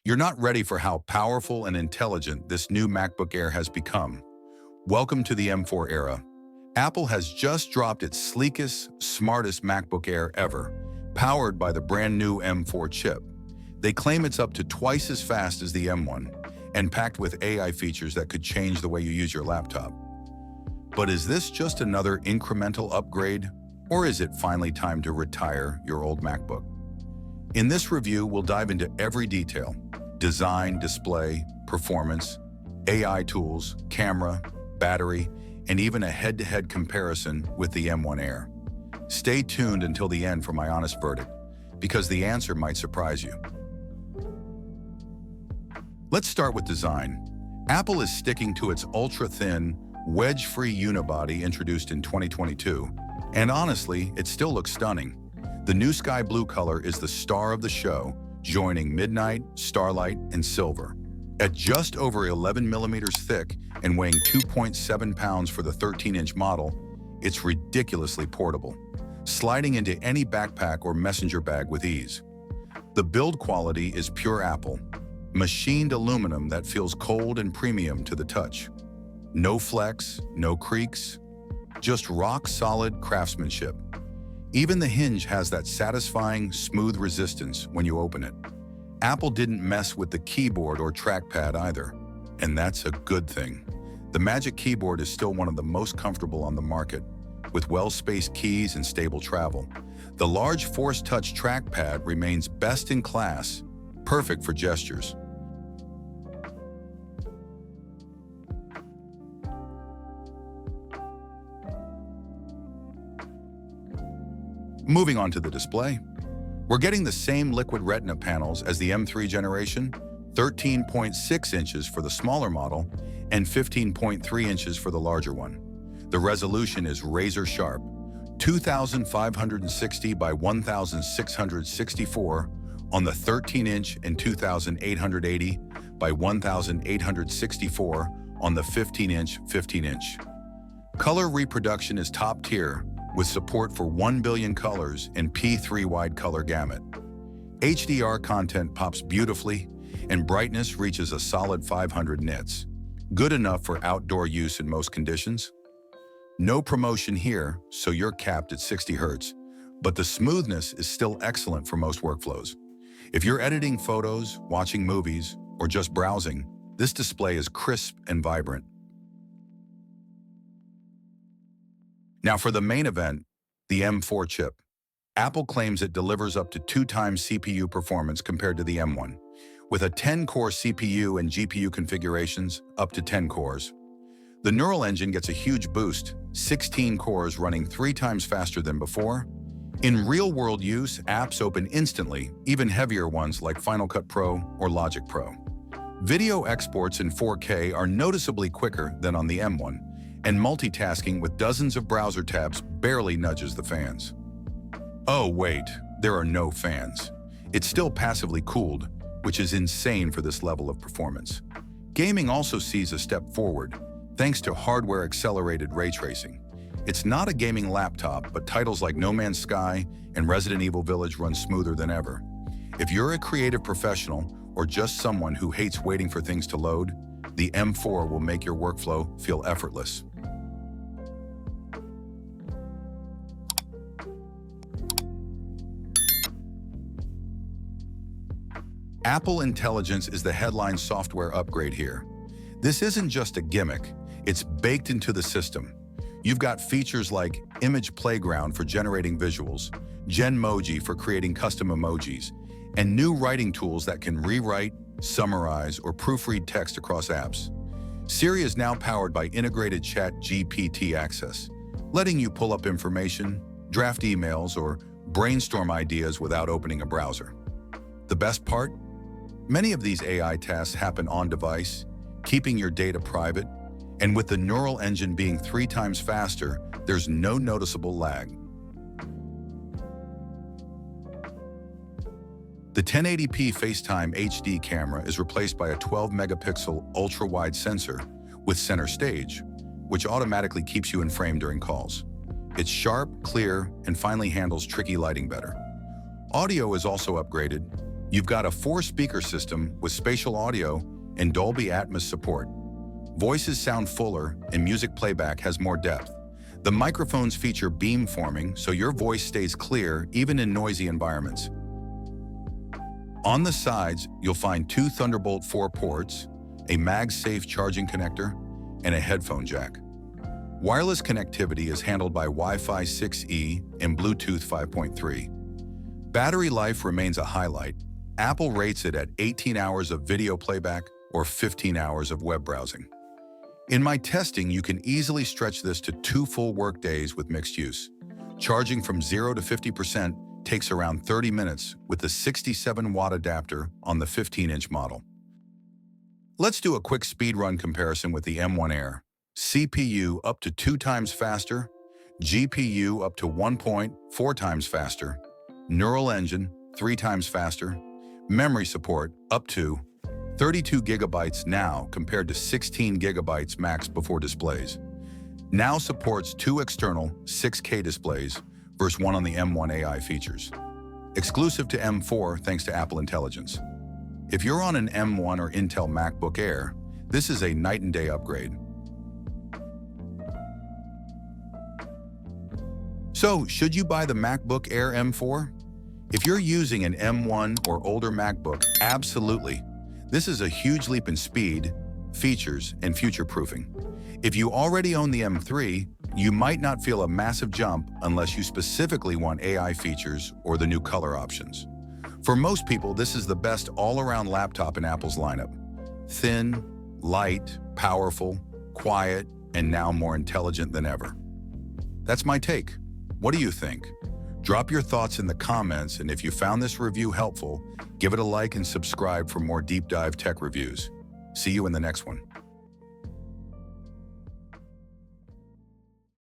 You're not ready for how powerful and intelligent this new MacBook Air has become. Welcome to the M4 era. Apple has just dropped its sleekest, smartest MacBook Air ever, powered by the brand new M4 chip. They claim it's up to twice as fast as the M1 and packed with AI features that could change the way you use your laptop. But is this just another incremental upgrade, or is it finally time to retire your old MacBook? In this review, we'll dive into every detail: design, display, performance, AI tools, camera, battery, and even a head-to-head comparison with the M1 Air. Stay tuned until the end for my honest verdict, because the answer might surprise you. Let's start with design. Apple is sticking to its ultra-thin, wedge-free unibody introduced in 2022, and honestly, it still looks stunning. The new sky blue color is the star of the show, joining midnight, starlight, and silver. At just over 11 millimeters thick and weighing 2.7 pounds for the 13-inch model, it's ridiculously portable, sliding into any backpack or messenger bag with ease. The build quality is pure Apple, machined aluminum that feels cold and premium to the touch. No flex, no creaks, just rock-solid craftsmanship. Even the hinge has that satisfying, smooth resistance when you open it. Apple didn't mess with the keyboard or trackpad either, and that's a good thing. The Magic Keyboard is still one of the most comfortable on the market, with well-spaced keys and stable travel. The large Force Touch trackpad remains best in class, perfect for gestures. Moving on to the display, we're getting the same liquid retina panels as the M3 generation, 13.6 inches for the smaller model and 15.3 inches for the larger one. The resolution is razor sharp, 2,560 by 1,664 on the 13-inch and 2,880 by 1,864 on the 15-inch 15-inch. Color reproduction is top tier, with support for 1 billion colors and P3 wide color gamut. HDR content pops beautifully, and brightness reaches a solid 500 nits, good enough for outdoor use in most conditions. No promotion here, so you're capped at 60 Hz, but the smoothness is still excellent for most workflows. If you're editing photos, watching movies, or just browsing, this display is crisp and vibrant. Now for the main event, the M4 chip. Apple claims it delivers up to 2 times CPU performance compared to the M1, with a 10-core CPU and GPU configurations up to 10 cores. The neural engine gets a huge boost, 16 cores running 3 times faster than before. In real-world use, apps open instantly, even heavier ones like Final Cut Pro or Logic Pro. Video exports in 4K are noticeably quicker than on the M1, and multitasking with dozens of browser tabs barely nudges the fans. Oh wait, there are no fans. It's still passively cooled, which is insane for this level of performance. Gaming also sees a step forward, thanks to hardware-accelerated ray tracing. It's not a gaming laptop, but titles like No Man's Sky and Resident Evil Village run smoother than ever. If you're a creative professional or just someone who hates waiting for things to load, the M4 will make your workflow feel effortless. Apple Intelligence is the headline software upgrade here. This isn't just a gimmick, it's baked into the system. You've got features like Image Playground for generating visuals, Genmoji for creating custom emojis, and new writing tools that can rewrite, summarize, or proofread text across apps. Siri is now powered by integrated ChatGPT access, letting you pull up information, draft emails, or brainstorm ideas without opening a browser. The best part? Many of these AI tasks happen on-device, keeping your data private, and with the neural engine being 3 times faster, there's no noticeable lag. The 1080p FaceTime HD camera is replaced by a 12-megapixel ultra-wide sensor with center stage, which automatically keeps you in frame during calls. It's sharp, clear, and finally handles tricky lighting better. Audio is also upgraded, You've got a 4-speaker system with spatial audio and Dolby Atmos support. Voices sound fuller and music playback has more depth. The microphones feature beamforming, so your voice stays clear even in noisy environments. On the sides, you'll find 2 Thunderbolt 4 ports, a MagSafe charging connector, and a headphone jack. Wireless connectivity is handled by Wi-Fi 6E and Bluetooth 5.3. Battery life remains a highlight. Apple rates it at 18 hours of video playback or 15 hours of web browsing. In my testing, you can easily stretch this to 2 full work days with mixed use. Charging from 0 to 50% takes around 30 minutes with the 67-watt adapter on the 15-inch model. Let's do a quick speed run comparison with the M1 Air. CPU up to 2 times faster, GPU up to 1.4 times faster, neural engine 3 times faster, memory support up to 32 gigabytes now compared to 16 gigabytes max before displays. Now supports 2 external 6K displays versus 1 on the M1 AI features. Exclusive to M4 thanks to Apple Intelligence. If you're on an M1 or Intel MacBook Air, this is a night and day upgrade. So, should you buy the MacBook Air M4? If you're using an M1 or older MacBook, absolutely. This is a huge leap in speed, features, and future-proofing. If you already own the M3, you might not feel a massive jump unless you specifically want AI features or the new color options. For most people, this is the best all-around laptop in Apple's lineup. Thin, light, powerful, quiet, and now more intelligent than ever. That's my take. What do you think? Drop your thoughts in the comments, and if you found this review helpful, give it a like and subscribe for more deep dive tech reviews. See you in the next one.